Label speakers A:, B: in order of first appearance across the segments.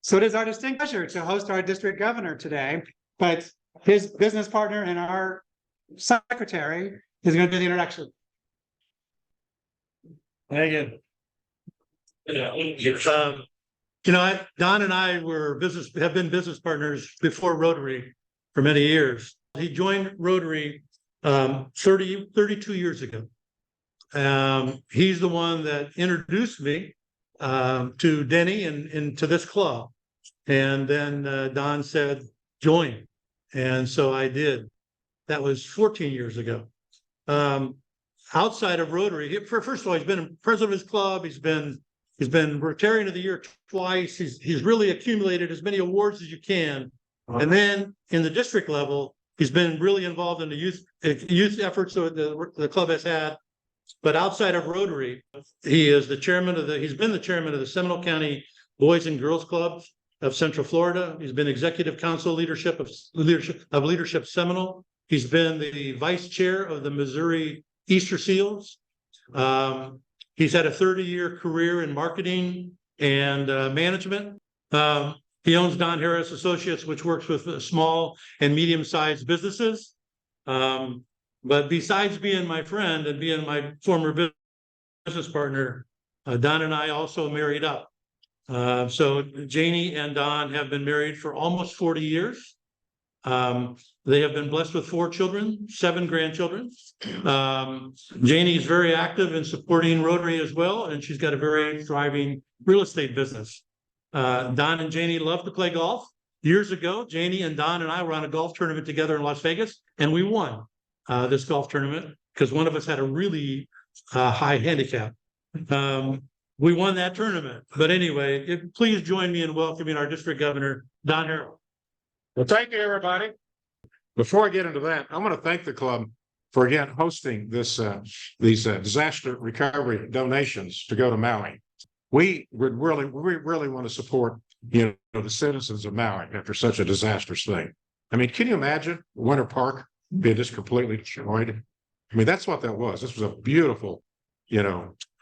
A: So it is our distinct pleasure to host our district governor today, but his business partner and our secretary is going to do the introduction.
B: Thank you. Don and I have been business partners before Rotary for many years. He joined Rotary 32 years ago. He's the one that introduced me to Denny and to this club. And then Don said, join. And so I did. That was 14 years ago. Outside of Rotary, first of all, he's been president of his club. He's been Rotarian of the Year twice. He's really accumulated as many awards as you can. And then in the district level, he's been really involved in the youth efforts that the club has had. But outside of Rotary, he's been the chairman of the Seminole County Boys and Girls Club of Central Florida. He's been executive council leadership Seminole. He's been the vice chair of the Missouri Easter Seals. He's had a 30-year career in marketing and management. He owns Don Harris Associates, which works with small and medium-sized businesses. But besides being my friend and being my former business partner, Don and I also married up. So Janie and Don have been married for almost 40 years. They have been blessed with 4 children, 7 grandchildren. Janie is very active in supporting Rotary as well, and she's got a very thriving real estate business. Don and Janie love to play golf. Years ago, Janie and Don and I were on a golf tournament together in Las Vegas, and we won this golf tournament because one of us had a really high handicap. We won that tournament. But anyway, please join me in welcoming our district governor, Don Harrell.
C: Well, thank you, everybody. Before I get into that, I want to thank the club for again hosting these disaster recovery donations to go to Maui. We really want to support the citizens of Maui after such a disastrous thing. I mean, can you imagine Winter Park being just completely destroyed? I mean, that's what that was. This was a beautiful,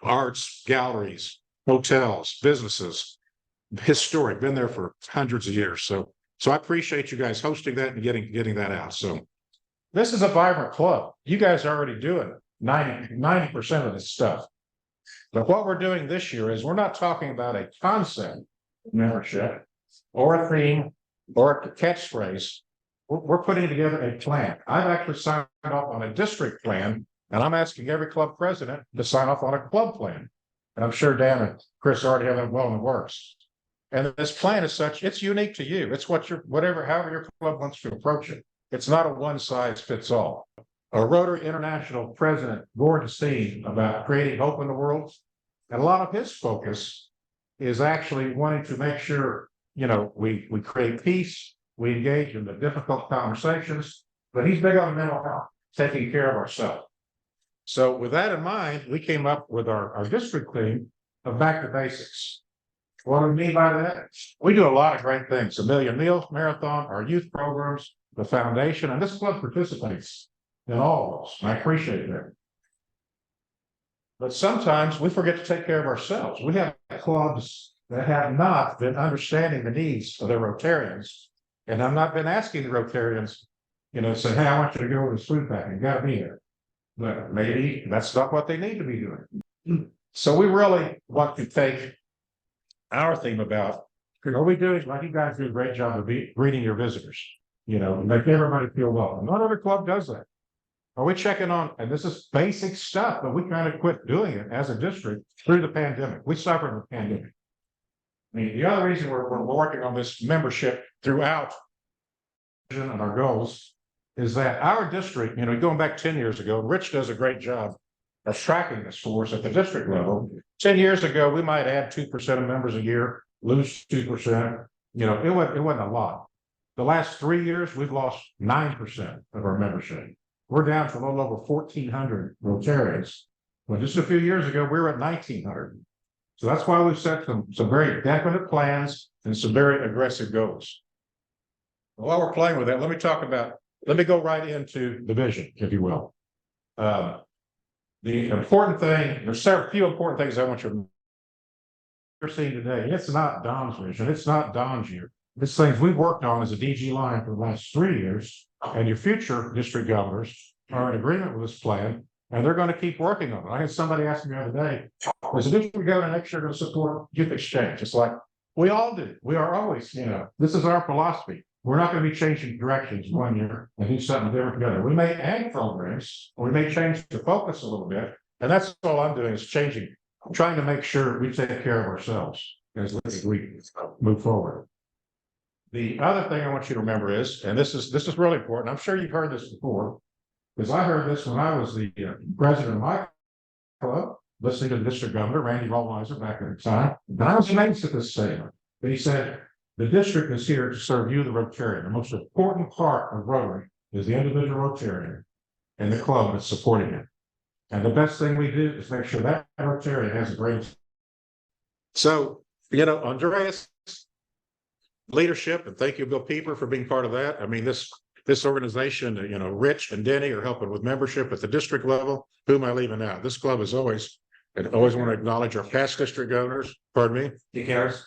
C: arts galleries, hotels, businesses, historic, been there for hundreds of years. So I appreciate you guys hosting that and getting that out. So this is a vibrant club. You guys are already doing 90% of this stuff. But what we're doing this year is we're not talking about a concept membership or a theme or a catchphrase. We're putting together a plan. I've actually signed off on a district plan, and I'm asking every club president to sign off on a club plan. And I'm sure Dan and Chris already have that well in the works. And this plan is such, it's unique to you. It's however your club wants to approach it. It's not a one size fits all. Our Rotary International president, Gordon Steen, about creating hope in the world. And a lot of his focus is actually wanting to make sure, we create peace, we engage in the difficult conversations, but he's big on mental health, taking care of ourselves. So with that in mind, we came up with our district theme of back to basics. What do we mean by that? We do a lot of great things. The Million Meals Marathon, our youth programs, the foundation, and this club participates in all of those. And I appreciate that. But sometimes we forget to take care of ourselves. We have clubs that have not been understanding the needs of their Rotarians. And I've not been asking the Rotarians, say, hey, I want you to go over this food pack. You got to be here. But maybe that's not what they need to be doing. So we really want to take our theme about, are we doing, like you guys do a great job of greeting your visitors, make everybody feel welcome. Not every club does that. Are we checking on, and this is basic stuff, but we kind of quit doing it as a district through the pandemic. We suffered with the pandemic. I mean, the other reason we're working on this membership throughout and our goals is that our district, going back 10 years ago, Rich does a great job of tracking this for us at the district level. 10 years ago, we might add 2% of members a year, lose 2%. It wasn't a lot. The last 3 years, we've lost 9% of our membership. We're down to a little over 1,400 Rotarians. Well, just a few years ago, we were at 1,900. So that's why we've set some very definite plans and some very aggressive goals. While we're playing with that, let me go right into the vision, if you will. The important thing, there's a few important things I want you to you're seeing today, it's not Don's vision, it's not Don's year. It's things we've worked on as a DG line for the last 3 years, and your future district governors are in agreement with this plan, and they're gonna keep working on it. I had somebody ask me the other day, is the district governor next year gonna support youth exchange? It's like, we all do. We are always, this is our philosophy. We're not gonna be changing directions one year and do something different the other. We may add programs, or we may change the focus a little bit, and that's all I'm doing is changing, trying to make sure we take care of ourselves as we move forward. The other thing I want you to remember is, and this is really important, I'm sure you've heard this before, because I heard this when I was the president of my club, listening to the district governor, Randy Rollweiser, back at the time, and I was amazed at this statement. But he said, the district is here to serve you, the Rotarian. The most important part of Rotary is the individual Rotarian and the club that's supporting it. And the best thing we do is make sure that Rotarian has a great. So, Andreas, leadership, and thank you, Bill Pieper, for being part of that. I mean, this organization, Rich and Denny are helping with membership at the district level. Who am I leaving out? This club is always, and always want to acknowledge our past district governors. Pardon me? Dick Harris.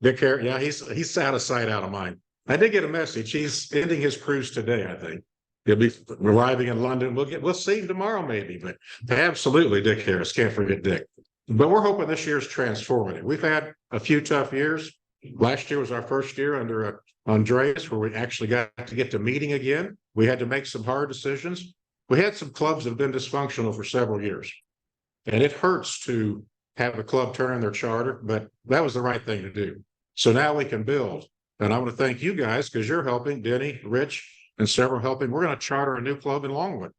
C: Dick Harris, yeah, he's out of sight, out of mind. I did get a message. He's ending his cruise today, I think. He'll be arriving in London. We'll see him tomorrow, maybe, but absolutely, Dick Harris. Can't forget Dick. But we're hoping this year's transformative. We've had a few tough years. Last year was our first year under Andreas, where we actually got to meeting again. We had to make some hard decisions. We had some clubs that have been dysfunctional for several years, and it hurts to have a club turn in their charter, but that was the right thing to do. So now we can build. And I want to thank you guys because you're helping, Denny, Rich, and several helping. We're going to charter a new club in Longwood.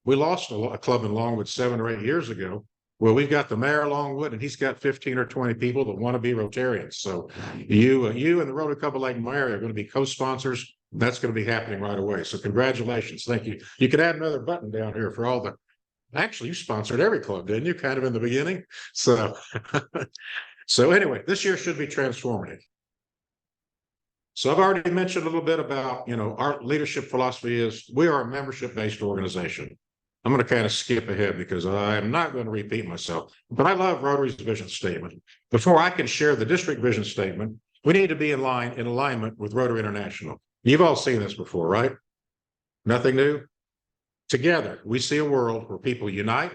C: We lost a club in Longwood 7 or 8 years ago. Well, we've got the mayor of Longwood, and he's got 15 or 20 people that want to be Rotarians. So you and the Rotary Club of Lake Mary are going to be co-sponsors. That's going to be happening right away. So congratulations. Thank you. You can add another button down here for all the, actually you sponsored every club, didn't you? Kind of in the beginning. So, so anyway, this year should be transformative. So I've already mentioned a little bit about, our leadership philosophy is we are a membership-based organization. I'm going to kind of skip ahead because I am not going to repeat myself, but I love Rotary's vision statement. Before I can share the district vision statement, we need to be in alignment with Rotary International. You've all seen this before, right? Nothing new. Together, we see a world where people unite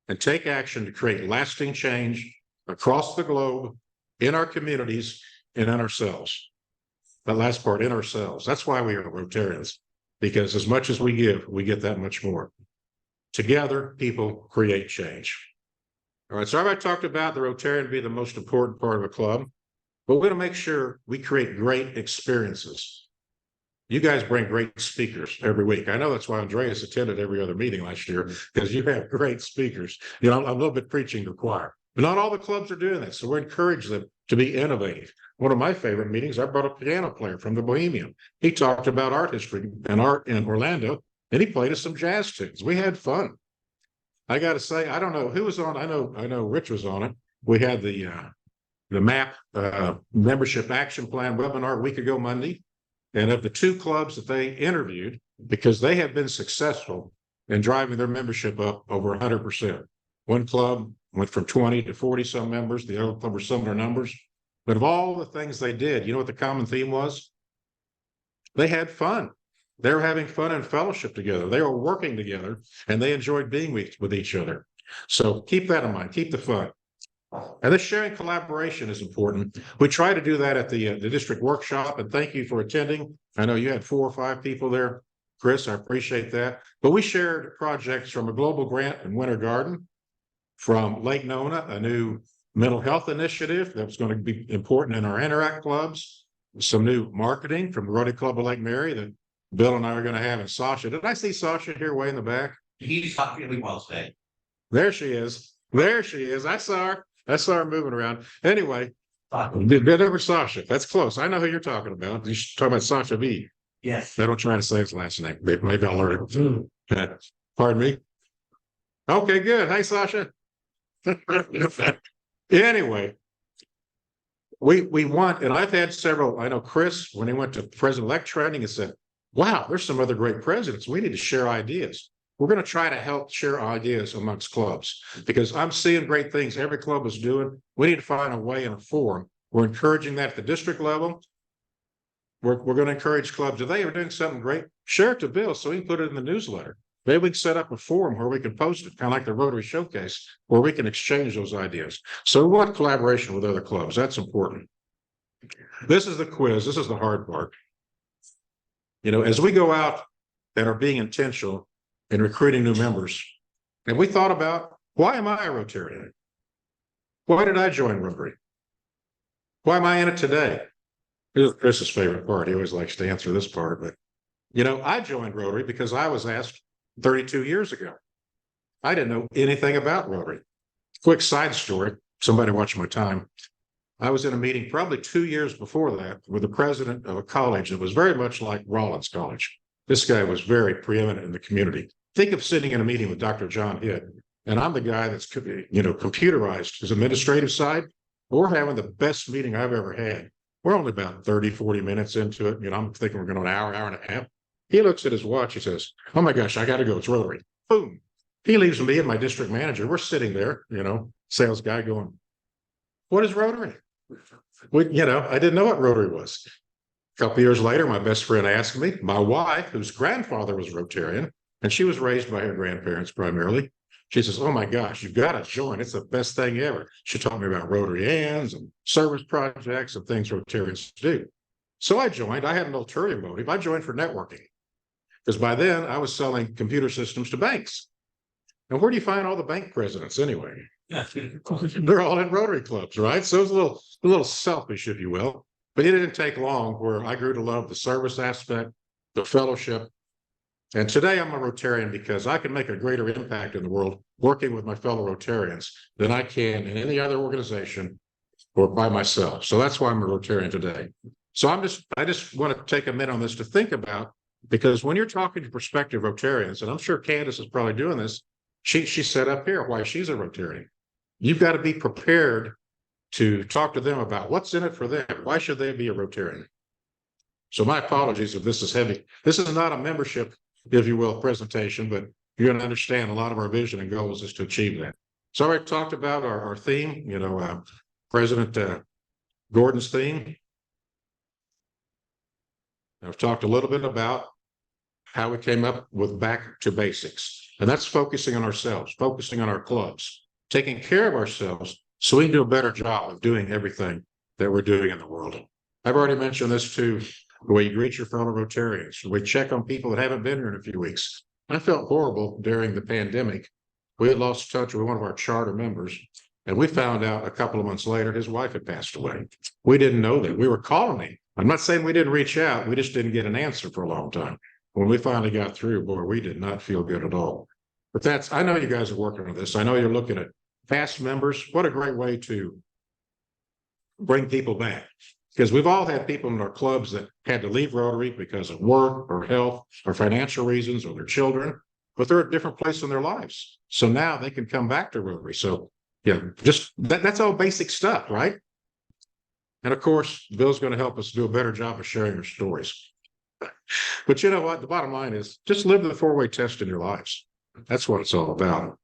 C: and take action to create lasting change across the globe, in our communities, and in ourselves. That last part, in ourselves. That's why we are Rotarians, because as much as we give, we get that much more. Together, people create change. All right, so I've already talked about the Rotarian being the most important part of a club, but we're going to make sure we create great experiences. You guys bring great speakers every week. I know that's why Andreas attended every other meeting last year, because you have great speakers. I'm a little bit preaching to the choir, but not all the clubs are doing that. So we encourage them to be innovative. One of my favorite meetings, I brought a piano player from the Bohemian. He talked about art history and art in Orlando, and he played us some jazz tunes. We had fun. I got to say, I don't know who was on. I know Rich was on it. We had the MAP membership action plan webinar a week ago Monday. And of the 2 clubs that they interviewed, because they have been successful in driving their membership up over 100%. One club went from 20 to 40 some members. The other club were similar numbers. But of all the things they did, you know what the common theme was? They had fun. They were having fun and fellowship together. They were working together, and they enjoyed being with each other. So keep that in mind. Keep the fun. And this sharing collaboration is important. We try to do that at the district workshop, and thank you for attending. I know you had 4 or 5 people there, Chris. I appreciate that. But we shared projects from a global grant in Winter Garden, from Lake Nona, a new mental health initiative that was going to be important in our Interact clubs, some new marketing from the Rotary Club of Lake Mary that Bill and I are going to have, and Sasha. Did I see Sasha here way in the back?
D: He's not really well today.
C: There she is. There she is. I saw her. I saw her moving around. Anyway, did ever Sasha? That's close. I know who you're talking about. You're talking about Sasha V.
D: Yes.
C: I don't try to say his last name. Maybe I'll learn it. Pardon me. Okay, good. Hi, Sasha. Anyway, we want, and I've had several. I know Chris, when he went to president-elect training, he said, "Wow, there's some other great presidents. We need to share ideas." we're going to try to help share ideas amongst clubs because I'm seeing great things every club is doing. We need to find a way and a forum. We're encouraging that at the district level. We're going to encourage clubs. If they are doing something great, share it to Bill so he can put it in the newsletter. Maybe we can set up a forum where we can post it, kind of like the Rotary Showcase, where we can exchange those ideas. So we want collaboration with other clubs. That's important. This is the quiz. This is the hard part. As we go out and are being intentional in recruiting new members, and we thought about, why am I a Rotarian? Why did I join Rotary? Why am I in it today? This is Chris's favorite part. He always likes to answer this part, but I joined Rotary because I was asked 32 years ago. I didn't know anything about Rotary. Quick side story. Somebody watch my time. I was in a meeting probably 2 years before that with the president of a college that was very much like Rollins College. This guy was very preeminent in the community. Think of sitting in a meeting with Dr. John Hitt, and I'm the guy that's computerized his administrative side. We're having the best meeting I've ever had. We're only about 30, 40 minutes into it. I'm thinking we're going to an hour and a half. He looks at his watch. He says, "Oh my gosh, I got to go. It's Rotary." Boom. He leaves me and my district manager. We're sitting there, sales guy going, "What is Rotary?" I didn't know what Rotary was. A couple of years later, my best friend asked me, my wife, whose grandfather was Rotarian, and she was raised by her grandparents primarily. She says, "Oh my gosh, you've got to join. It's the best thing ever." She taught me about Rotarians and service projects and things Rotarians do. So I joined. I had an ulterior motive. I joined for networking because by then I was selling computer systems to banks. And where do you find all the bank presidents anyway? They're all in Rotary clubs, right? So it was a little selfish, if you will. But it didn't take long where I grew to love the service aspect, the fellowship. And today I'm a Rotarian because I can make a greater impact in the world working with my fellow Rotarians than I can in any other organization or by myself. So that's why I'm a Rotarian today. So I just want to take a minute on this to think about, because when you're talking to prospective Rotarians, and I'm sure Candace is probably doing this, she set up here why she's a Rotarian. You've got to be prepared to talk to them about what's in it for them. Why should they be a Rotarian? So my apologies if this is heavy. This is not a membership, if you will, presentation, but you're going to understand a lot of our vision and goals is to achieve that. So I already talked about our theme, President Gordon's theme. I've talked a little bit about how we came up with back to basics, and that's focusing on ourselves, focusing on our clubs, taking care of ourselves so we can do a better job of doing everything that we're doing in the world. I've already mentioned this too, the way you greet your fellow Rotarians. We check on people that haven't been here in a few weeks. I felt horrible during the pandemic. We had lost touch with one of our charter members, and we found out a couple of months later his wife had passed away. We didn't know that. We were calling him. I'm not saying we didn't reach out. We just didn't get an answer for a long time. When we finally got through, boy, we did not feel good at all. But I know you guys are working on this. I know you're looking at past members. What a great way to bring people back. Because we've all had people in our clubs that had to leave Rotary because of work or health or financial reasons or their children, but they're at a different place in their lives. So now they can come back to Rotary. So yeah, just that's all basic stuff, right? And of course, Bill's going to help us do a better job of sharing our stories. But you know what? The bottom line is just live the four-way test in your lives. That's what it's all about.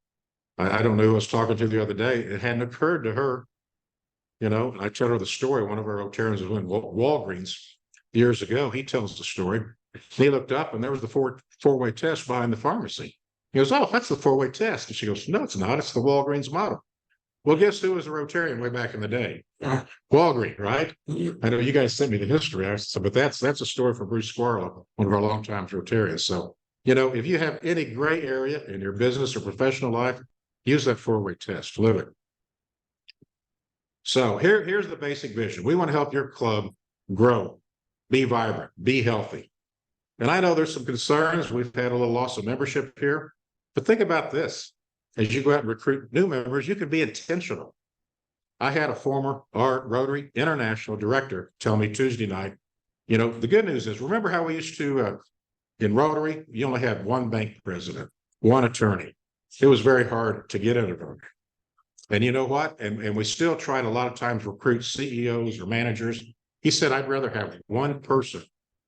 C: I don't know who I was talking to the other day. It hadn't occurred to her. I tell her the story. One of our Rotarians was in Walgreens years ago. He tells the story. He looked up and there was the four-way test behind the pharmacy. He goes, "Oh, that's the four-way test." And she goes, "No, it's not. It's the Walgreens model." Well, guess who was a Rotarian way back in the day? Walgreens, right? I know you guys sent me the history, but that's a story from Bruce Squirrel, one of our longtime Rotarians. So, if you have any gray area in your business or professional life, use that four-way test. Live it. So here's the basic vision. We want to help your club grow, be vibrant, be healthy. And I know there's some concerns. We've had a little loss of membership here, but think about this. As you go out and recruit new members, you can be intentional. I had a former Rotary International director tell me Tuesday night, the good news is, remember how we used to, in Rotary, you only had one bank president, one attorney. It was very hard to get into Rotary. And you know what? And we still try to a lot of times recruit CEOs or managers. He said, "I'd rather have one person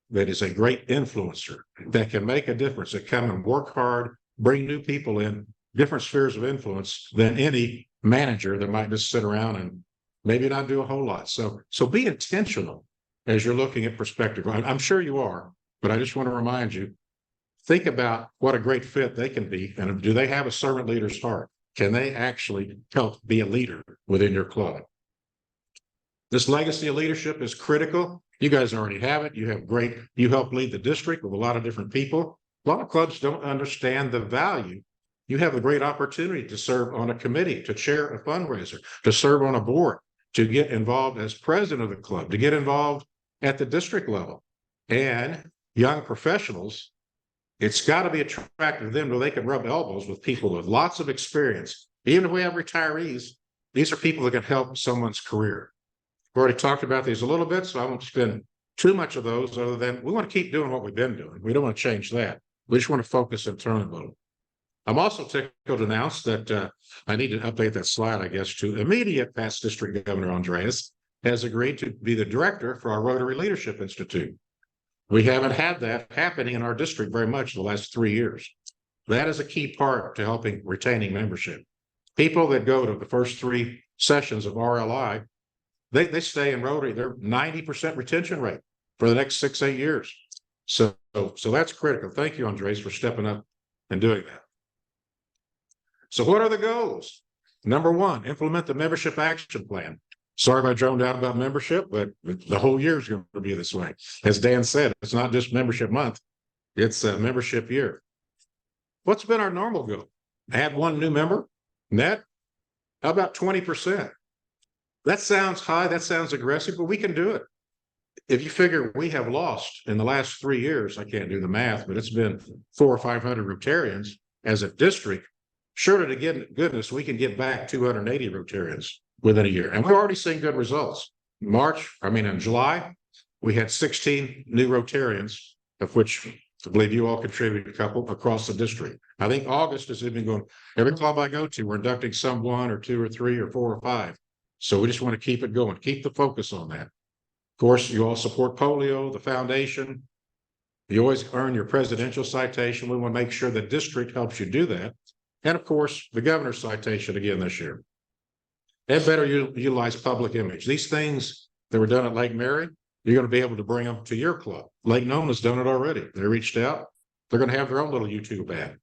C: that is a great influencer that can make a difference, that come and work hard, bring new people in, different spheres of influence than any manager that might just sit around and maybe not do a whole lot. So be intentional as you're looking at perspective. I'm sure you are, but I just want to remind you, think about what a great fit they can be. And do they have a servant leader's heart? Can they actually help be a leader within your club? This legacy of leadership is critical. You guys already have it. You help lead the district with a lot of different people. A lot of clubs don't understand the value. You have a great opportunity to serve on a committee, to chair a fundraiser, to serve on a board, to get involved as president of the club, to get involved at the district level. And young professionals, it's got to be attractive to them where they can rub elbows with people with lots of experience. Even if we have retirees, these are people that can help someone's career. We've already talked about these a little bit, so I won't spend too much of those other than we want to keep doing what we've been doing. We don't want to change that. We just want to focus internally a little. I'm also tickled to announce that I need to update that slide, I guess, to immediate past District Governor Andreas has agreed to be the director for our Rotary Leadership Institute. We haven't had that happening in our district very much the last 3 years. That is a key part to helping retaining membership. People that go to the first 3 sessions of RLI, they stay in Rotary. They're 90% retention rate for the next 6-8 years. So that's critical. Thank you, Andres, for stepping up and doing that. So what are the goals? Number 1, implement the membership action plan. Sorry if I droned out about membership, but the whole year is going to be this way. As Dan said, it's not just membership month, it's a membership year. What's been our normal goal? Add 1 new member, net, how about 20%? That sounds high, that sounds aggressive, but we can do it. If you figure we have lost in the last 3 years, I can't do the math, but it's been 400 or 500 Rotarians as a district. Surely to goodness, we can get back 280 Rotarians within a year. And we're already seeing good results. In July, we had 16 new Rotarians, of which I believe you all contributed a couple across the district. I think August has even going, every club I go to, we're inducting some 1 or 2 or 3 or 4 or 5. So we just want to keep it going, keep the focus on that. Of course, you all support polio, the foundation. You always earn your presidential citation. We want to make sure the district helps you do that. And of course, the governor's citation again this year. And better utilize public image. These things that were done at Lake Mary, you're going to be able to bring them to your club. Lake Nona's done it already. They reached out. They're going to have their own little YouTube ad.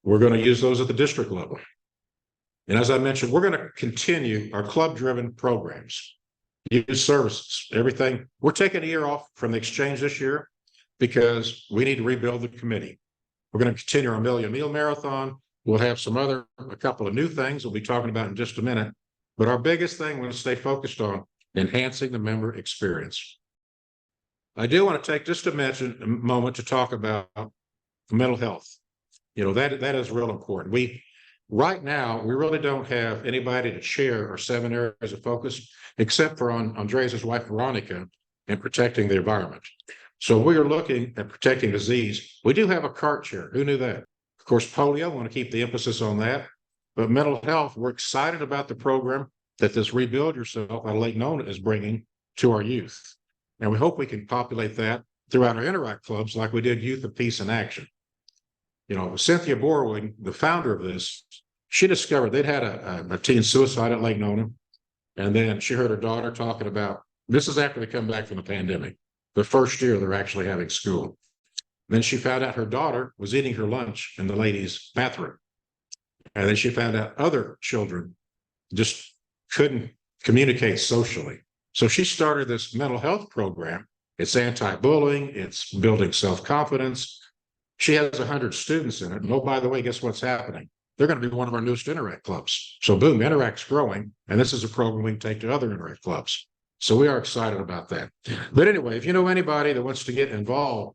C: We're going to use those at the district level. And as I mentioned, we're going to continue our club-driven programs, youth services, everything. We're taking a year off from the exchange this year because we need to rebuild the committee. We're going to continue our Million Meal Marathon. We'll have a couple of new things we'll be talking about in just a minute. But our biggest thing, we're going to stay focused on enhancing the member experience. I do want to take just a moment to talk about mental health. That is real important. Right now, we really don't have anybody to chair our 7 areas of focus, except for Andreas' wife, Veronica, and protecting the environment. So we are looking at protecting disease. We do have a CART chair. Who knew that? Of course, polio, I want to keep the emphasis on that. But mental health, we're excited about the program that this Rebuild Yourself out of Lake Nona is bringing to our youth. And we hope we can populate that throughout our Interact clubs like we did Youth of Peace and Action. Cynthia Borwing, the founder of this, she discovered they'd had a teen suicide at Lake Nona. And then she heard her daughter talking about, this is after they come back from the pandemic, the first year they're actually having school. Then she found out her daughter was eating her lunch in the ladies' bathroom. And then she found out other children just couldn't communicate socially. So she started this mental health program. It's anti-bullying, it's building self-confidence. She has 100 students in it. And oh, by the way, guess what's happening? They're going to be one of our newest Interact clubs. So boom, Interact's growing. And this is a program we can take to other Interact clubs. So we are excited about that. But anyway, if you know anybody that wants to get involved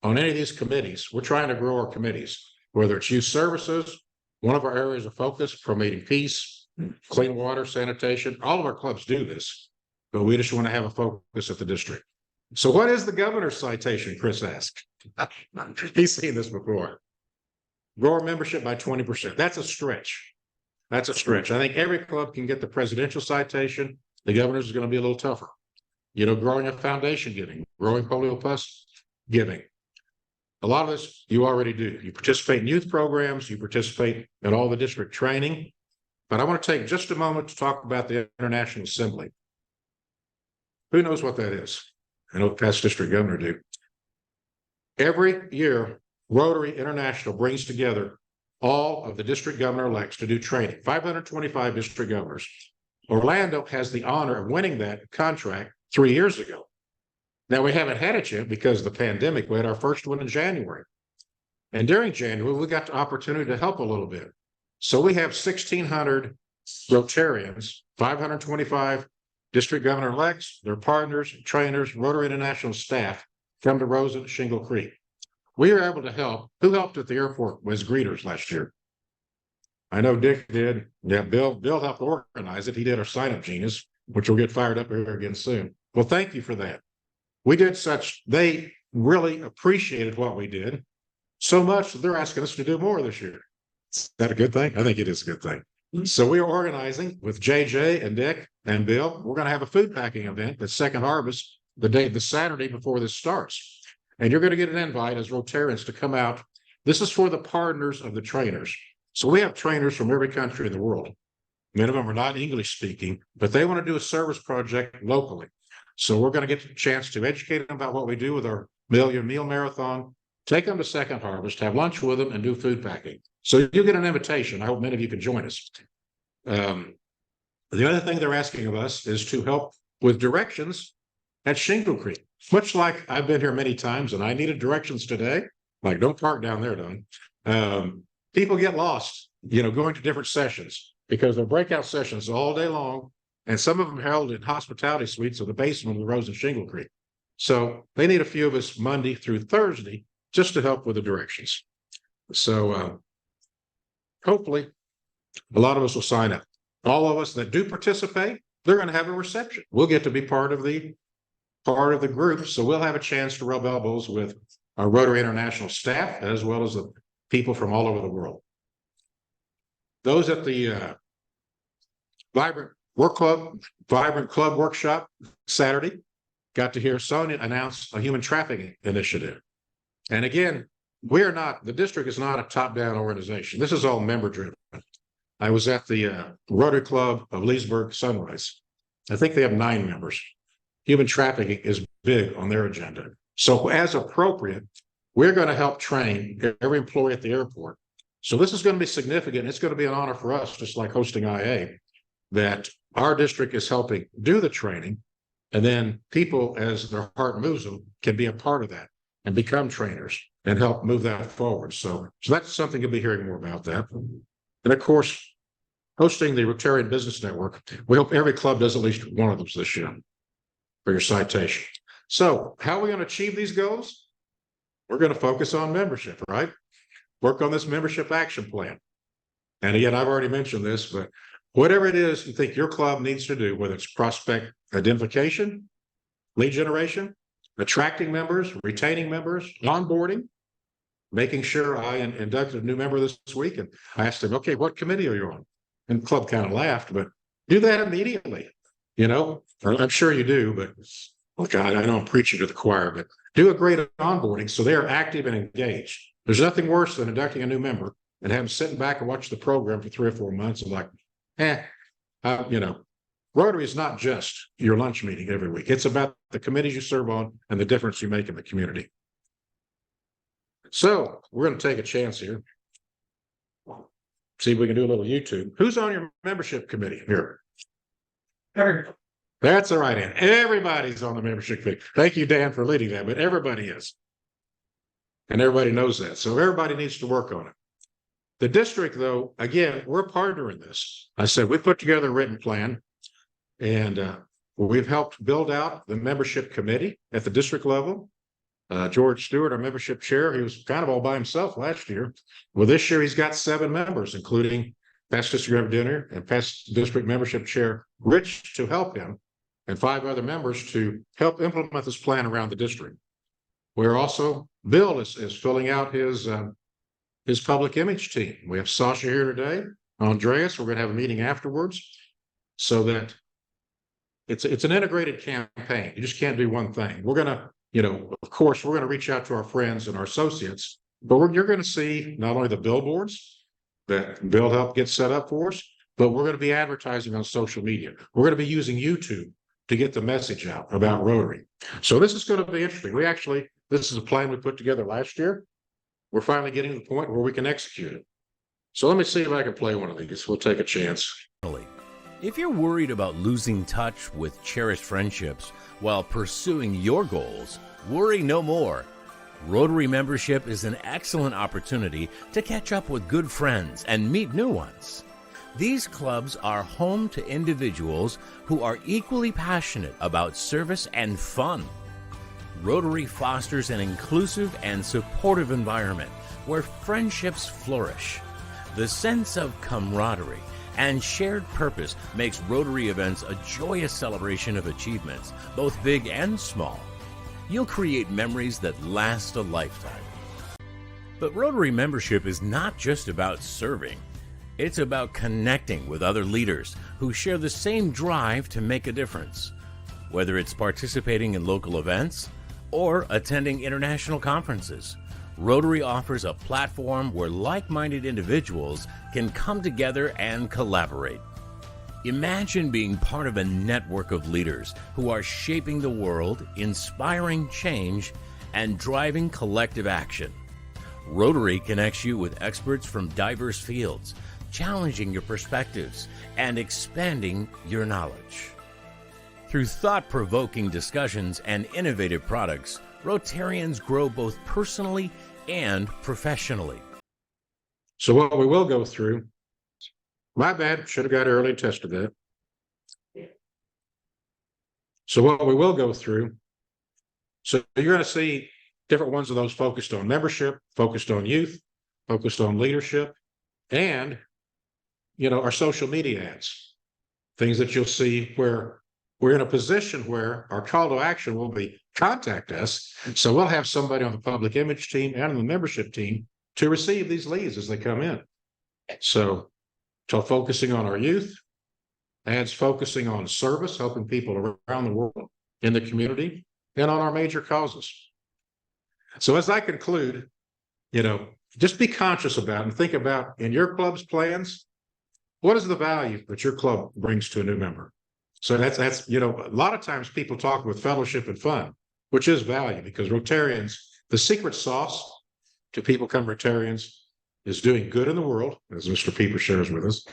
C: on any of these committees, we're trying to grow our committees, whether it's youth services, one of our areas of focus, promoting peace, clean water, sanitation. All of our clubs do this, but we just want to have a focus at the district. So what is the governor's citation? Chris asked. He's seen this before. Grow our membership by 20%. That's a stretch. That's a stretch. I think every club can get the presidential citation. The governor's is going to be a little tougher. Growing a foundation giving, growing polio plus giving. A lot of this you already do. You participate in youth programs, you participate in all the district training. But I want to take just a moment to talk about the International Assembly. Who knows what that is? I know the past district governor do. Every year, Rotary International brings together all of the district governor elects to do training, 525 district governors. Orlando has the honor of winning that contract 3 years ago. Now, we haven't had it yet because of the pandemic. We had our first one in January. And during January, we got the opportunity to help a little bit. So we have 1,600 Rotarians, 525 district governor elects, their partners, trainers, Rotary International staff come to Rosa and Shingle Creek. We are able to help. Who helped at the airport was greeters last year. I know Dick did. Yeah, Bill helped organize it. He did our sign-up genius, which will get fired up here again soon. Well, thank you for that. We did such, they really appreciated what we did so much that they're asking us to do more this year. Is that a good thing? I think it is a good thing. So we are organizing with JJ and Dick and Bill. We're going to have a food packing event at Second Harvest the Saturday before this starts. And you're going to get an invite as Rotarians to come out. This is for the partners of the trainers. So we have trainers from every country in the world. Many of them are not English speaking, but they want to do a service project locally. So we're going to get a chance to educate them about what we do with our Million Meal Marathon, take them to Second Harvest, have lunch with them, and do food packing. So you'll get an invitation. I hope many of you can join us. The other thing they're asking of us is to help with directions at Shingle Creek. Much like I've been here many times and I needed directions today, like don't park down there, Don. People get lost, going to different sessions because they're breakout sessions all day long. And some of them held in hospitality suites or the basement of the Rose and Shingle Creek. So they need a few of us Monday through Thursday just to help with the directions. So hopefully a lot of us will sign up. All of us that do participate, they're going to have a reception. We'll get to be part of the group. So we'll have a chance to rub elbows with our Rotary International staff, as well as the people from all over the world. Those at the Vibrant Club workshop Saturday got to hear Sonia announce a human trafficking initiative. And again, the district is not a top-down organization. This is all member-driven. I was at the Rotary Club of Leesburg Sunrise. I think they have 9 members. Human trafficking is big on their agenda. So as appropriate, we're going to help train every employee at the airport. So this is going to be significant. It's going to be an honor for us, just like hosting IA, that our district is helping do the training. And then people, as their heart moves them, can be a part of that and become trainers and help move that forward. So that's something you'll be hearing more about that. And of course, hosting the Rotarian Business Network, we hope every club does at least one of those this year for your citation. So how are we going to achieve these goals? We're going to focus on membership, right? Work on this membership action plan. And again, I've already mentioned this, but whatever it is you think your club needs to do, whether it's prospect identification, lead generation, attracting members, retaining members, onboarding, making sure I inducted a new member this week. And I asked him, okay, what committee are you on? And the club kind of laughed, but do that immediately. I'm sure you do, but look, I know I'm preaching to the choir, but do a great onboarding so they are active and engaged. There's nothing worse than inducting a new member and have them sitting back and watch the program for 3 or 4 months and like, Rotary is not just your lunch meeting every week. It's about the committees you serve on and the difference you make in the community. So we're going to take a chance here. See if we can do a little YouTube. Who's on your membership committee here? That's the right hand. Everybody's on the membership committee. Thank you, Dan, for leading that, but everybody is. And everybody knows that. So everybody needs to work on it. The district, though, again, we're a partner in this. I said, we put together a written plan and we've helped build out the membership committee at the district level. George Stewart, our membership chair, he was kind of all by himself last year. Well, this year he's got 7 members, including past district representative and past district membership chair Rich to help him, and 5 other members to help implement this plan around the district. We're also, Bill is filling out his public image team. We have Sasha here today, Andreas. We're going to have a meeting afterwards so that it's an integrated campaign. You just can't do one thing. We're going to of course, we're going to reach out to our friends and our associates, but you're going to see not only the billboards that Bill helped get set up for us, but we're going to be advertising on social media. We're going to be using YouTube to get the message out about Rotary. So this is going to be interesting. This is a plan we put together last year. We're finally getting to the point where we can execute it. So let me see if I can play one of these. We'll take a chance.
E: If you're worried about losing touch with cherished friendships while pursuing your goals, worry no more. Rotary membership is an excellent opportunity to catch up with good friends and meet new ones. These clubs are home to individuals who are equally passionate about service and fun. Rotary fosters an inclusive and supportive environment where friendships flourish. The sense of camaraderie and shared purpose makes Rotary events a joyous celebration of achievements, both big and small. You'll create memories that last a lifetime. But Rotary membership is not just about serving. It's about connecting with other leaders who share the same drive to make a difference. Whether it's participating in local events or attending international conferences, Rotary offers a platform where like-minded individuals can come together and collaborate. Imagine being part of a network of leaders who are shaping the world, inspiring change, and driving collective action. Rotary connects you with experts from diverse fields, challenging your perspectives and expanding your knowledge. Through thought-provoking discussions and innovative products, Rotarians grow both personally and professionally.
C: So what we will go through, my bad, should have got early and tested that. So what we will go through, so you're going to see different ones of those focused on membership, focused on youth, focused on leadership, and, our social media ads, things that you'll see where we're in a position where our call to action will be contact us. So we'll have somebody on the public image team and on the membership team to receive these leads as they come in. So focusing on our youth, ads focusing on service, helping people around the world in the community, and on our major causes. So as I conclude, just be conscious about and think about in your club's plans, what is the value that your club brings to a new member? So that's a lot of times people talk with fellowship and fun, which is value, because Rotarians, the secret sauce to people become Rotarians is doing good in the world, as Mr. Pieper shares with us.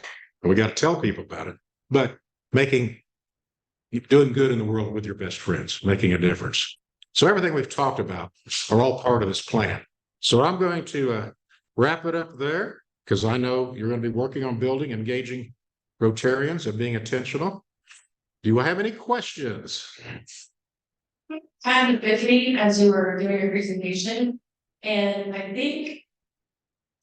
C: And we got to tell people about it, but doing good in the world with your best friends, making a difference. So everything we've talked about are all part of this plan. So I'm going to wrap it up there, because I know you're going to be working on building, engaging Rotarians and being intentional. Do you have any questions?
F: Kind of epiphany as you were doing your presentation. And I think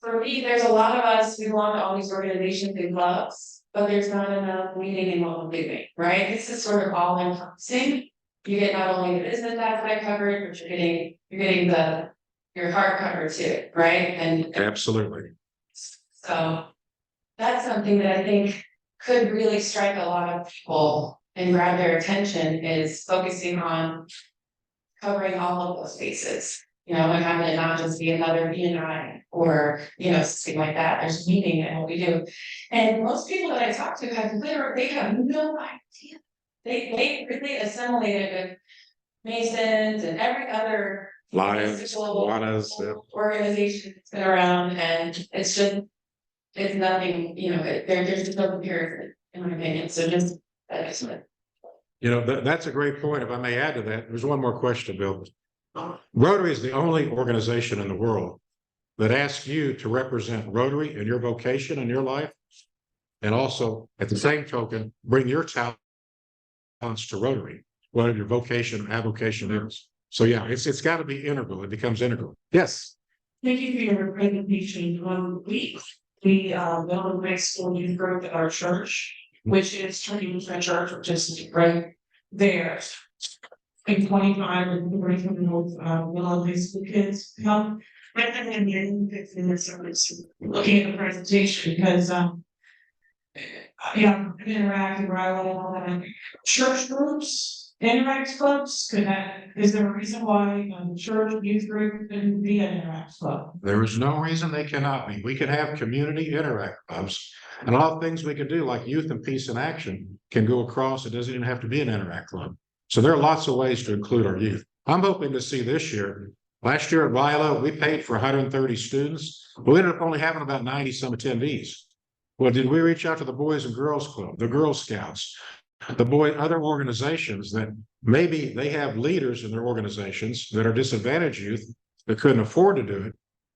F: for me, there's a lot of us who belong to all these organizations and clubs, but there's not enough meaning in what we're doing, right? This is sort of all encompassing. You get not only the business aspect covered, but you're getting your heart covered too, right? And
C: Absolutely.
F: so that's something that I think could really strike a lot of people and grab their attention, is focusing on covering all of those bases, and having it not just be another BNI or, something like that. There's meaning in what we do. And most people that I talk to they have no idea. They really assimilated with Masons and every other
C: Lions,
F: organization that's been around, and it's nothing, there's just no comparison, in my opinion. So just that is it.
C: That's a great point. If I may add to that, there's one more question, Bill. Rotary is the only organization in the world that asks you to represent Rotary in your vocation in your life, and also at the same token, bring your talents to Rotary, whatever your vocation or avocation is. So yeah, it's got to be integral. It becomes integral. Yes.
G: Thank you for your presentation. We built a next school youth group at our church, which is Trinity Lutheran Church, which is right there. In 25 and 40 Willow High School kids come. And then 15 minutes looking at the presentation, because I've interacted right all that church groups Interact clubs, is there a reason why church youth group couldn't be an interact club?
C: There is no reason they cannot be. We can have community interact clubs. And a lot of things we can do, like Youth and Peace in Action, can go across. It doesn't even have to be an interact club. So there are lots of ways to include our youth. I'm hoping to see this year. Last year at Viola, we paid for 130 students, but we ended up only having about 90 some attendees. Well, did we reach out to the Boys and Girls Club, the Girl Scouts, other organizations that maybe they have leaders in their organizations that are disadvantaged youth that couldn't afford to do it?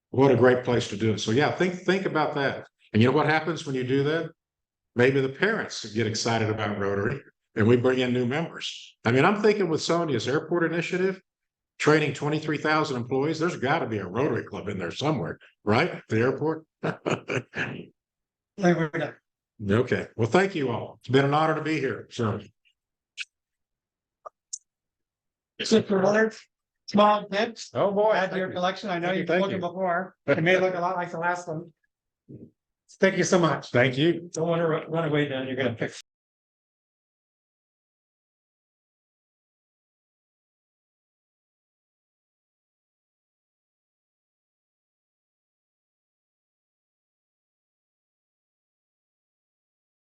C: What a great place to do it. So yeah, think about that. And you know what happens when you do that? Maybe the parents get excited about Rotary and we bring in new members. I mean, I'm thinking with Sonia's airport initiative, training 23,000 employees, there's got to be a Rotary Club in there somewhere, right? The airport. Okay, well, thank you all. It's been an honor to be here. So.
A: Small tips.
C: Oh, boy.
A: Add to your collection. I know you've
C: Thank
A: spoken
C: you.
A: before. It may look a lot like the last one. Thank you so much.
C: Thank you.
A: Don't want to run away now. You're gonna pick.